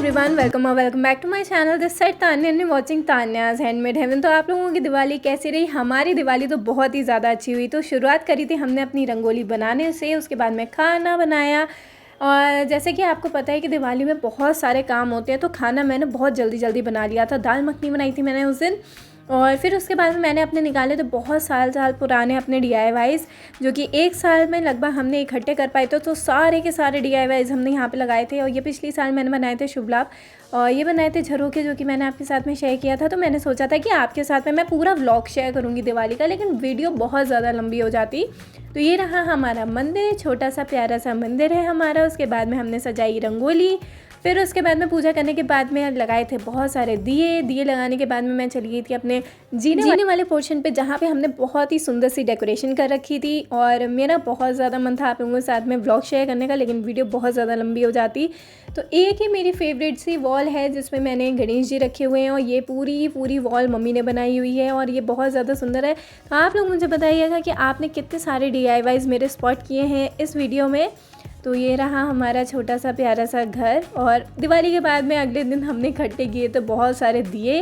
Everyone, welcome back to my channel. This side Tanya and watching Tanya's handmade heaven. तो आप लोगों की दिवाली कैसी रही? हमारी दिवाली तो बहुत ही ज़्यादा अच्छी हुई। तो शुरुआत करी थी हमने अपनी रंगोली बनाने से, उसके बाद में खाना बनाया। और जैसे कि आपको पता है कि दिवाली में बहुत सारे काम होते हैं, तो खाना मैंने बहुत जल्दी बना लिया था। दाल मखनी बनाई थी मैंने उस दिन। और फिर उसके बाद में मैंने अपने निकाले थे बहुत साल पुराने अपने DIYs, जो कि एक साल में लगभग हमने इकट्ठे कर पाए थे। तो सारे के सारे DIYs हमने यहाँ पे लगाए थे। और ये पिछले साल मैंने बनाए थे शुभ लाभ, और ये बनाए थे झरोखे, जो कि मैंने आपके साथ में शेयर किया था। तो मैंने सोचा था कि आपके साथ में मैं पूरा व्लॉग शेयर करूँगी दिवाली का, लेकिन वीडियो बहुत ज़्यादा लंबी हो जाती। तो ये रहा हमारा मंदिर, छोटा सा प्यारा सा मंदिर है हमारा। उसके बाद में हमने सजाई रंगोली। फिर उसके बाद में पूजा करने के बाद में लगाए थे बहुत सारे दिए लगाने के बाद में मैं चली गई थी अपने जीने वाले पोर्शन पे, जहाँ पे हमने बहुत ही सुंदर सी डेकोरेशन कर रखी थी। और मेरा बहुत ज़्यादा मन था आप लोगों के साथ में व्लॉग शेयर करने का, लेकिन वीडियो बहुत ज़्यादा लंबी हो जाती। तो एक ही मेरी फेवरेट सी वॉल है जिसमें मैंने गणेश जी रखे हुए हैं, और ये पूरी वॉल मम्मी ने बनाई हुई है, और ये बहुत ज़्यादा सुंदर है। तो आप लोग मुझे बताइएगा कि आपने कितने सारे DIYs मेरे स्पॉट किए हैं इस वीडियो में। तो ये रहा हमारा छोटा सा प्यारा सा घर। और दिवाली के बाद में अगले दिन हमने इकट्ठे किए तो बहुत सारे दिए।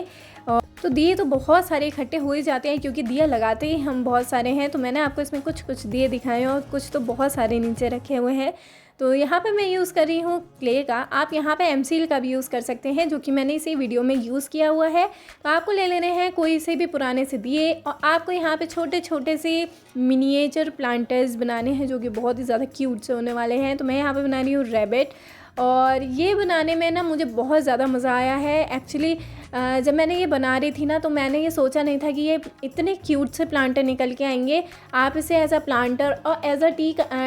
और तो दिए तो बहुत सारे इकट्ठे हो ही जाते हैं, क्योंकि दिया लगाते ही हम बहुत सारे हैं। तो मैंने आपको इसमें कुछ दिए दिखाए हैं, और कुछ तो बहुत सारे नीचे रखे हुए हैं। तो यहाँ पे मैं यूज़ कर रही हूँ क्ले का। आप यहाँ पे एमसील का भी यूज़ कर सकते हैं, जो कि मैंने इसी वीडियो में यूज़ किया हुआ है। तो आपको ले लेने हैं कोई से भी पुराने से दिए, और आपको यहाँ पे छोटे से मिनिएचर प्लांटर्स बनाने हैं, जो कि बहुत ही ज़्यादा क्यूट से होने वाले हैं। तो मैं यहाँ पे बना रही हूँ रैबिट, और ये बनाने में ना मुझे बहुत ज़्यादा मज़ा आया है। एक्चुअली जब मैंने ये बना रही थी ना, तो मैंने ये सोचा नहीं था कि ये इतने क्यूट से प्लांटर निकल के आएंगे। आप इसे एज अ प्लांटर और as a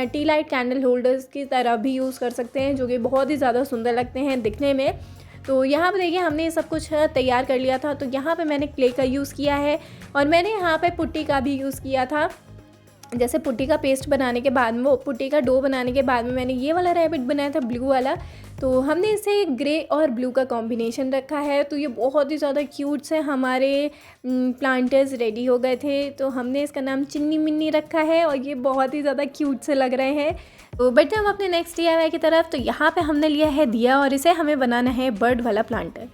tea light candle holders की तरह भी यूज़ कर सकते हैं, जो कि बहुत ही ज़्यादा सुंदर लगते हैं दिखने में। तो यहाँ पे देखिए हमने ये सब कुछ तैयार कर लिया था। तो यहाँ पे मैंने क्ले का यूज़ किया है, और मैंने यहाँ पे पुट्टी का भी यूज़ किया था। जैसे पुट्टी का पेस्ट बनाने के बाद में, वो पुट्टी का डो बनाने के बाद में मैंने ये वाला रैबिट बनाया था, ब्लू वाला। तो हमने इसे ग्रे और ब्लू का कॉम्बिनेशन रखा है। तो ये बहुत ही ज़्यादा क्यूट से हमारे प्लांटर्स रेडी हो गए थे। तो हमने इसका नाम चिन्नी मिन्नी रखा है, और ये बहुत ही ज़्यादा क्यूट से लग रहे हैं। तो बढ़ते हम अपने नेक्स्ट DIY की तरफ। तो यहाँ पे हमने लिया है दिया, और इसे हमें बनाना है बर्ड वाला प्लांटर।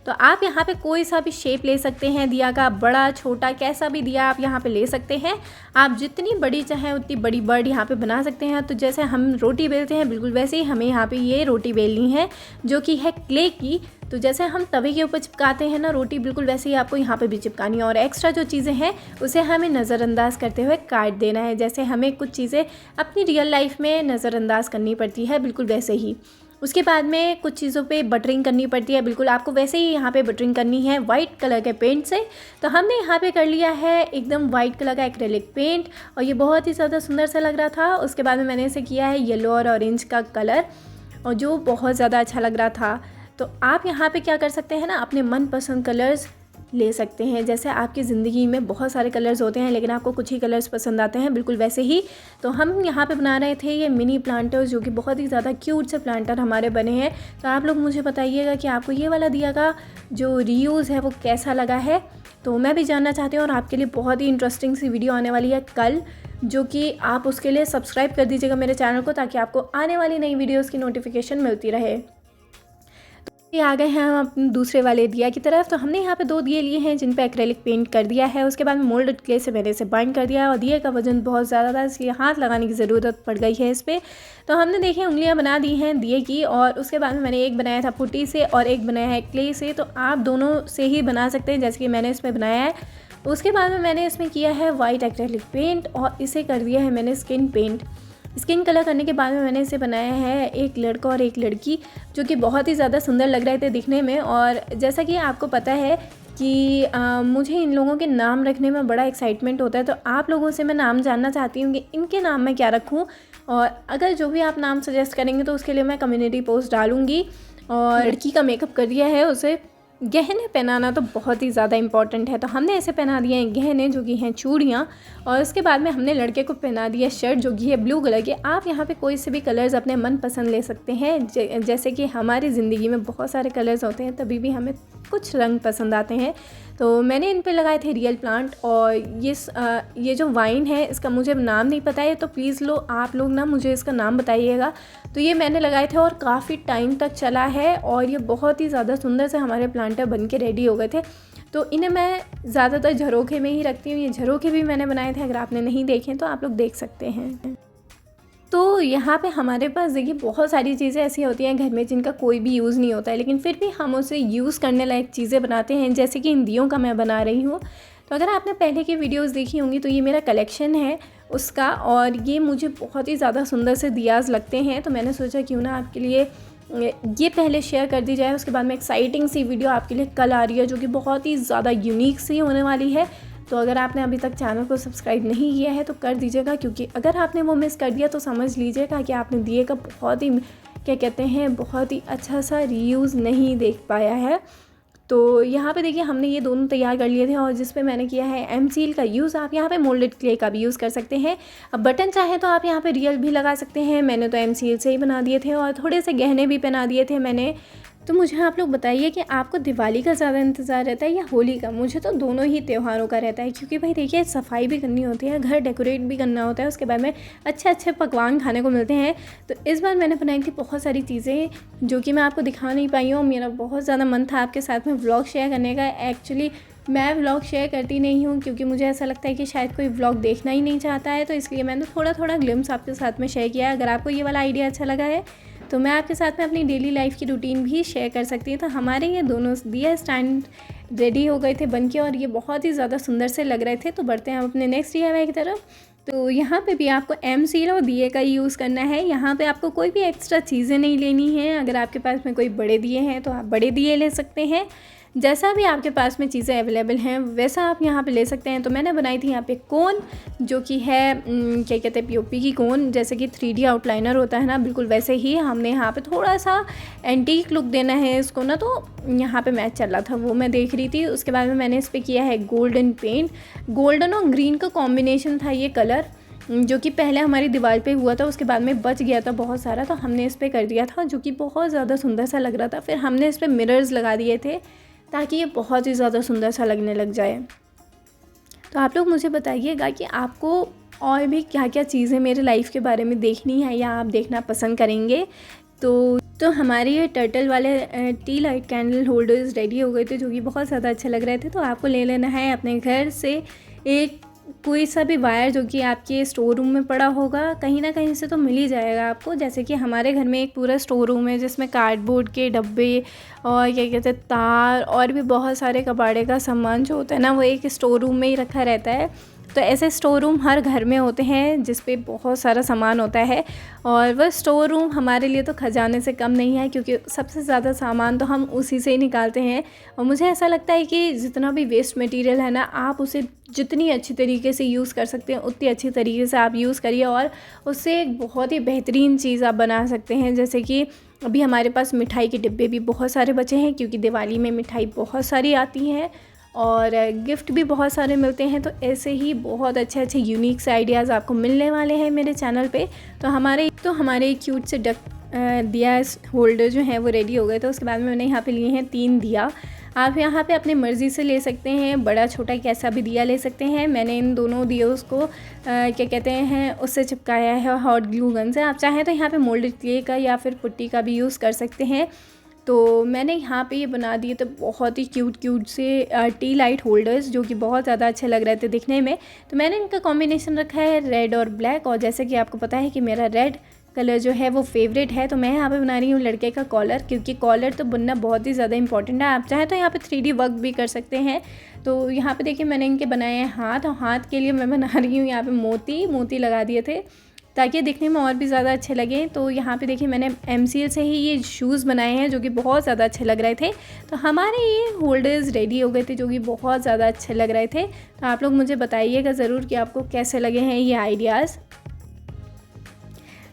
तो आप यहाँ पे कोई सा भी शेप ले सकते हैं दिया का, बड़ा छोटा कैसा भी दिया आप यहाँ पे ले सकते हैं। आप जितनी बड़ी चाहें उतनी बड़ी बर्ड यहाँ पे बना सकते हैं। तो जैसे हम रोटी बेलते हैं, बिल्कुल वैसे ही हमें यहाँ पे ये रोटी बेलनी है, जो कि है क्ले की। तो जैसे हम तवे के ऊपर चिपकाते हैं ना रोटी, बिल्कुल वैसे ही आपको यहाँ पे भी चिपकानी है। और एक्स्ट्रा जो चीज़ें हैं उसे हमें नज़रअंदाज करते हुए काट देना है। जैसे हमें कुछ चीज़ें अपनी रियल लाइफ में नज़रअंदाज करनी पड़ती है, बिल्कुल वैसे ही। उसके बाद में कुछ चीज़ों पे बटरिंग करनी पड़ती है, बिल्कुल आपको वैसे ही यहाँ पे बटरिंग करनी है वाइट कलर के पेंट से। तो हमने यहाँ पे कर लिया है एकदम वाइट कलर का एक्रेलिक पेंट, और ये बहुत ही ज़्यादा सुंदर सा लग रहा था। उसके बाद में मैंने इसे किया है येलो और ऑरेंज का कलर, और जो बहुत ज़्यादा अच्छा लग रहा था। तो आप यहाँ पे क्या कर सकते हैं ना, अपने मनपसंद कलर्स ले सकते हैं। जैसे आपकी ज़िंदगी में बहुत सारे कलर्स होते हैं, लेकिन आपको कुछ ही कलर्स पसंद आते हैं, बिल्कुल वैसे ही। तो हम यहाँ पे बना रहे थे ये मिनी प्लांटर्स, जो कि बहुत ही ज़्यादा क्यूट से प्लांटर हमारे बने हैं। तो आप लोग मुझे बताइएगा कि आपको ये वाला दिया का जो रीयूज़ है वो कैसा लगा है। तो मैं भी जानना चाहती हूँ, और आपके लिए बहुत ही इंटरेस्टिंग सी वीडियो आने वाली है कल, जो कि आप उसके लिए सब्सक्राइब कर दीजिएगा मेरे चैनल को, ताकि आपको आने वाली नई वीडियोज़ की नोटिफिकेशन मिलती रहे। ये आ गए हैं हम अपने दूसरे वाले दिया की तरफ। तो हमने यहाँ पे 2 दिए लिए हैं, जिन पे एक्रेलिक पेंट कर दिया है। उसके बाद मोल्डेड क्ले से मैंने इसे बाइंड कर दिया है, और दिए का वजन बहुत ज़्यादा था, इसलिए हाथ लगाने की ज़रूरत पड़ गई है इस पर। तो हमने देखिए उंगलियाँ बना दी हैं दिए की, और उसके बाद में मैंने एक बनाया था पुट्टी से और एक बनाया है क्ले से। तो आप दोनों से ही बना सकते हैं, जैसे कि मैंने इसमें बनाया है। उसके बाद में मैंने इसमें किया है वाइट एक्रेलिक पेंट, और इसे कर दिया है मैंने स्किन पेंट। स्किन कलर करने के बाद में मैंने इसे बनाया है एक लड़का और एक लड़की, जो कि बहुत ही ज़्यादा सुंदर लग रहे थे दिखने में। और जैसा कि आपको पता है कि मुझे इन लोगों के नाम रखने में बड़ा एक्साइटमेंट होता है। तो आप लोगों से मैं नाम जानना चाहती हूँ कि इनके नाम मैं क्या रखूँ, और अगर जो भी आप नाम सजेस्ट करेंगे तो उसके लिए मैं कम्युनिटी पोस्ट डालूँगी। और लड़की का मेकअप कर दिया है उसे, गहने पहनाना तो बहुत ही ज़्यादा इम्पॉर्टेंट है। तो हमने ऐसे पहना दिए हैं गहने जो कि हैं चूड़ियाँ, और उसके बाद में हमने लड़के को पहना दिया शर्ट जो कि है ब्लू कलर की। आप यहाँ पे कोई से भी कलर्स अपने मन पसंद ले सकते हैं। जैसे कि हमारी ज़िंदगी में बहुत सारे कलर्स होते हैं, तभी भी हमें कुछ रंग पसंद आते हैं। तो मैंने इन पे लगाए थे रियल प्लांट, और ये जो वाइन है इसका मुझे नाम नहीं पता है, तो प्लीज़ आप लोग ना मुझे इसका नाम बताइएगा। तो ये मैंने लगाए थे और काफ़ी टाइम तक चला है, और ये बहुत ही ज़्यादा सुंदर से हमारे प्लांटर बन के रेडी हो गए थे। तो इन्हें मैं ज़्यादातर झरोखे में ही रखती हूँ। ये झरोखे भी मैंने बनाए थे, अगर आपने नहीं देखे तो आप लोग देख सकते हैं। तो यहाँ पे हमारे पास देखिए बहुत सारी चीज़ें ऐसी होती हैं घर में जिनका कोई भी यूज़ नहीं होता है, लेकिन फिर भी हम उसे यूज़ करने लायक चीज़ें बनाते हैं, जैसे कि इन दियों का मैं बना रही हूँ। तो अगर आपने पहले की वीडियोस देखी होंगी तो ये मेरा कलेक्शन है उसका, और ये मुझे बहुत ही ज़्यादा सुंदर से दियाज़ लगते हैं। तो मैंने सोचा क्यों ना आपके लिए ये पहले शेयर कर दी जाए, उसके बाद में एक्साइटिंग सी वीडियो आपके लिए कल आ रही है जो कि बहुत ही ज़्यादा यूनिक सी होने वाली है। तो अगर आपने अभी तक चैनल को सब्सक्राइब नहीं किया है तो कर दीजिएगा, क्योंकि अगर आपने वो मिस कर दिया तो समझ लीजिएगा कि आपने दिए का बहुत ही क्या कहते हैं बहुत ही अच्छा सा रीयूज़ नहीं देख पाया है। तो यहाँ पे देखिए हमने ये दोनों तैयार कर लिए थे, और जिस पे मैंने किया है एम सील का यूज़। आप यहाँ पे मोल्डेड क्ले का भी यूज़ कर सकते हैं। अब बटन चाहे तो आप यहाँ पे रियल भी लगा सकते हैं। मैंने तो एम सील से ही बना दिए थे, और थोड़े से गहने भी पहना दिए थे मैंने। तो मुझे आप लोग बताइए कि आपको दिवाली का ज़्यादा इंतज़ार रहता है या होली का? मुझे तो दोनों ही त्योहारों का रहता है, क्योंकि भाई देखिए सफाई भी करनी होती है, घर डेकोरेट भी करना होता है, उसके बाद में अच्छे अच्छे पकवान खाने को मिलते हैं। तो इस बार मैंने बनाई थी बहुत सारी चीज़ें जो कि मैं आपको दिखा नहीं पाई हूँ। मेरा बहुत ज़्यादा मन था आपके साथ में व्लॉग शेयर करने का। एक्चुअली मैं व्लॉग शेयर करती नहीं हूँ, क्योंकि मुझे ऐसा लगता है कि शायद कोई व्लॉग देखना ही नहीं चाहता है, तो इसलिए मैंने थोड़ा थोड़ा ग्लिम्स आपके साथ में शेयर किया है। अगर आपको ये वाला आइडिया अच्छा लगा है तो मैं आपके साथ में अपनी डेली लाइफ की रूटीन भी शेयर कर सकती हूँ। तो हमारे ये दोनों दिया स्टैंड रेडी हो गए थे बनके, और ये बहुत ही ज़्यादा सुंदर से लग रहे थे। तो बढ़ते हैं हम अपने नेक्स्ट DIY की तरफ। तो यहाँ पे भी आपको एम सील और दिए का ही यूज़ करना है। यहाँ पे आपको कोई भी एक्स्ट्रा चीज़ें नहीं लेनी है। अगर आपके पास में कोई बड़े दिए हैं तो आप बड़े दिए ले सकते हैं, जैसा भी आपके पास में चीज़ें अवेलेबल हैं वैसा आप यहाँ पे ले सकते हैं। तो मैंने बनाई थी यहाँ पे कोन, जो कि है क्या कहते हैं POP की कोन, जैसे कि 3D आउटलाइनर होता है ना, बिल्कुल वैसे ही हमने यहाँ पे थोड़ा सा एंटीक लुक देना है इसको ना। तो यहाँ पे मैच चल रहा था, वो मैं देख रही थी। उसके बाद में मैंने इस पर किया है गोल्डन पेंट। गोल्डन और ग्रीन का कॉम्बिनेशन था ये कलर, जो कि पहले हमारी दीवार पे हुआ था, उसके बाद में बच गया था बहुत सारा, तो हमने इस पर कर दिया था, जो कि बहुत ज़्यादा सुंदर सा लग रहा था। फिर हमने इस पर मिरर्स लगा दिए थे ताकि ये बहुत ही ज़्यादा सुंदर सा लगने लग जाए। तो आप लोग मुझे बताइएगा कि आपको और भी क्या क्या चीज़ें मेरे लाइफ के बारे में देखनी है या आप देखना पसंद करेंगे। तो हमारे ये टर्टल वाले T light candle holders ready हो गए थे, जो कि बहुत ज़्यादा अच्छे लग रहे थे। तो आपको ले लेना है अपने घर से एक कोई सा भी वायर जो कि आपके स्टोर रूम में पड़ा होगा, कहीं ना कहीं से तो मिल ही जाएगा आपको। जैसे कि हमारे घर में एक पूरा स्टोर रूम है जिसमें कार्डबोर्ड के डब्बे और क्या कहते हैं तार और भी बहुत सारे कबाड़े का सामान जो होता है ना, वो एक स्टोर रूम में ही रखा रहता है। तो ऐसे स्टोर रूम हर घर में होते हैं जिस पे बहुत सारा सामान होता है, और वह स्टोर रूम हमारे लिए तो खजाने से कम नहीं है, क्योंकि सबसे ज़्यादा सामान तो हम उसी से ही निकालते हैं। और मुझे ऐसा लगता है कि जितना भी वेस्ट मटेरियल है ना, आप उसे जितनी अच्छी तरीके से यूज़ कर सकते हैं उतनी अच्छी तरीके से आप यूज़ करिए, और उससे एक बहुत ही बेहतरीन चीज़ आप बना सकते हैं। जैसे कि अभी हमारे पास मिठाई के डिब्बे भी बहुत सारे बचे हैं, क्योंकि दिवाली में मिठाई बहुत सारी आती हैं और गिफ्ट भी बहुत सारे मिलते हैं। तो ऐसे ही बहुत अच्छे अच्छे यूनिक से आइडियाज़ आपको मिलने वाले हैं मेरे चैनल पे। तो हमारे क्यूट से दिया होल्डर जो हैं वो रेडी हो गए। तो उसके बाद में मैंने यहाँ पे लिए हैं 3 दिया। आप यहाँ पे अपनी मर्ज़ी से ले सकते हैं, बड़ा छोटा कैसा भी दिया ले सकते हैं। मैंने इन दोनों दियों को क्या कहते हैं उससे चिपकाया है हॉट ग्लू गन से। आप चाहें तो यहाँ पे मोल्डेड क्ले का या फिर पुट्टी का भी यूज़ कर सकते हैं। तो मैंने यहाँ पे ये बना दिए थे बहुत ही क्यूट से टी लाइट होल्डर्स, जो कि बहुत ज़्यादा अच्छे लग रहे थे दिखने में। तो मैंने इनका कॉम्बिनेशन रखा है रेड और ब्लैक, और जैसे कि आपको पता है कि मेरा रेड कलर जो है वो फेवरेट है। तो मैं यहाँ पे बना रही हूँ लड़के का कॉलर, क्योंकि कॉलर तो बनना बहुत ही ज़्यादा इंपॉर्टेंट है। आप चाहें तो यहाँ पे 3D वर्क भी कर सकते हैं। तो यहाँ पे देखिए मैंने इनके बनाए हैं हाथ, और हाथ के लिए मैं बना रही हूँ यहाँ पे मोती लगा दिए थे ताकि दिखने में और भी ज़्यादा अच्छे लगें। तो यहाँ पे देखिए मैंने MCL से ही ये शूज़ बनाए हैं जो कि बहुत ज़्यादा अच्छे लग रहे थे। तो हमारे ये होल्डर्स रेडी हो गए थे जो कि बहुत ज़्यादा अच्छे लग रहे थे। तो आप लोग मुझे बताइएगा ज़रूर कि आपको कैसे लगे हैं ये आइडियाज़।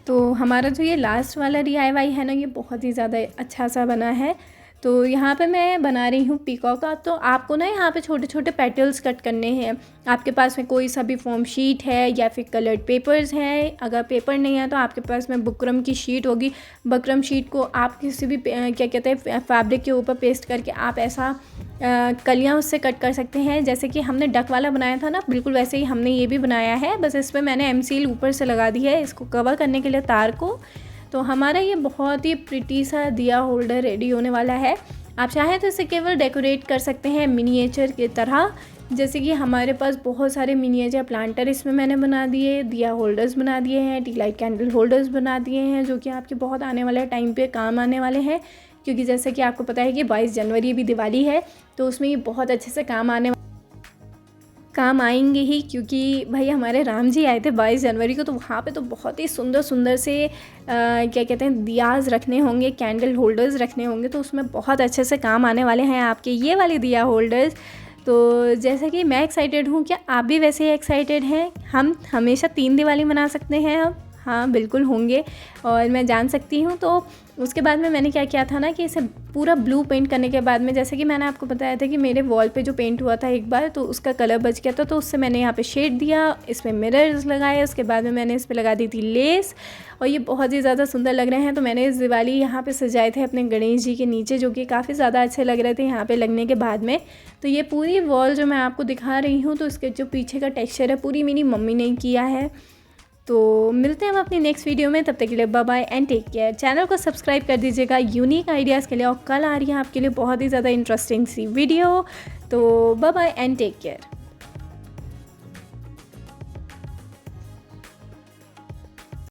तो हमारा जो ये लास्ट वाला DIY है ना, ये बहुत ही ज़्यादा अच्छा सा बना है। तो यहाँ पे मैं बना रही हूँ पीकॉक का। तो आपको ना यहाँ पे छोटे छोटे पेटल्स कट करने हैं। आपके पास में कोई सा भी फोम शीट है या फिर कलर्ड पेपर्स हैं। अगर पेपर नहीं है तो आपके पास में बुकरम की शीट होगी। बुकरम शीट को आप किसी भी क्या कहते हैं फैब्रिक के ऊपर पेस्ट करके आप ऐसा कलियाँ उससे कट कर सकते हैं। जैसे कि हमने डक वाला बनाया था ना, बिल्कुल वैसे ही हमने ये भी बनाया है। बस इस पर मैंने एम सील ऊपर से लगा दी है इसको कवर करने के लिए तार को। तो हमारा ये बहुत ही प्रिटी सा दिया होल्डर रेडी होने वाला है। आप चाहें तो इसे केवल डेकोरेट कर सकते हैं मिनिएचर की तरह। जैसे कि हमारे पास बहुत सारे मिनिएचर प्लांटर इसमें मैंने बना दिए, दिया होल्डर्स बना दिए हैं, टी लाइट कैंडल होल्डर्स बना दिए हैं, जो कि आपके बहुत आने वाले टाइम पे काम आने वाले हैं। क्योंकि जैसे कि आपको पता है कि 22 जनवरी भी दिवाली है, तो उसमें ये बहुत अच्छे से काम आएंगे ही। क्योंकि भाई हमारे राम जी आए थे 22 जनवरी को, तो वहाँ पे तो बहुत ही सुंदर सुंदर से क्या कहते हैं दियाज रखने होंगे, कैंडल होल्डर्स रखने होंगे। तो उसमें बहुत अच्छे से काम आने वाले हैं आपके ये वाले दिया होल्डर्स। तो जैसे कि मैं एक्साइटेड हूँ, क्या आप भी वैसे ही एक्साइटेड हैं? हम हमेशा 3 दिवाली मना सकते हैं अब। हाँ बिल्कुल होंगे, और मैं जान सकती हूँ। तो उसके बाद में मैंने क्या किया था ना कि इसे पूरा ब्लू पेंट करने के बाद में, जैसे कि मैंने आपको बताया था कि मेरे वॉल पे जो पेंट हुआ था एक बार, तो उसका कलर बच गया था। तो उससे मैंने यहाँ पे शेड दिया, इसमें मिरर्स लगाए, उसके बाद में मैंने इस पर लगा दी थी लेस, और ये बहुत ही ज़्यादा सुंदर लग रहे हैं। तो मैंने इस दिवाली यहाँ पे सजाए थे अपने गणेश जी के नीचे, जो कि काफ़ी ज़्यादा अच्छे लग रहे थे यहाँ पे लगने के बाद में। तो ये पूरी वॉल जो मैं आपको दिखा रही हूँ, तो इसके जो पीछे का टेक्स्चर है पूरी मेरी मम्मी ने किया है। तो मिलते हैं हम अपनी नेक्स्ट वीडियो में, तब तक के लिए bye bye and take care. Channel को सब्सक्राइब कर दीजिएगा यूनिक आइडियाज़ के लिए, और कल आ रही है आपके लिए बहुत ही ज़्यादा इंटरेस्टिंग सी वीडियो। तो bye bye and take care.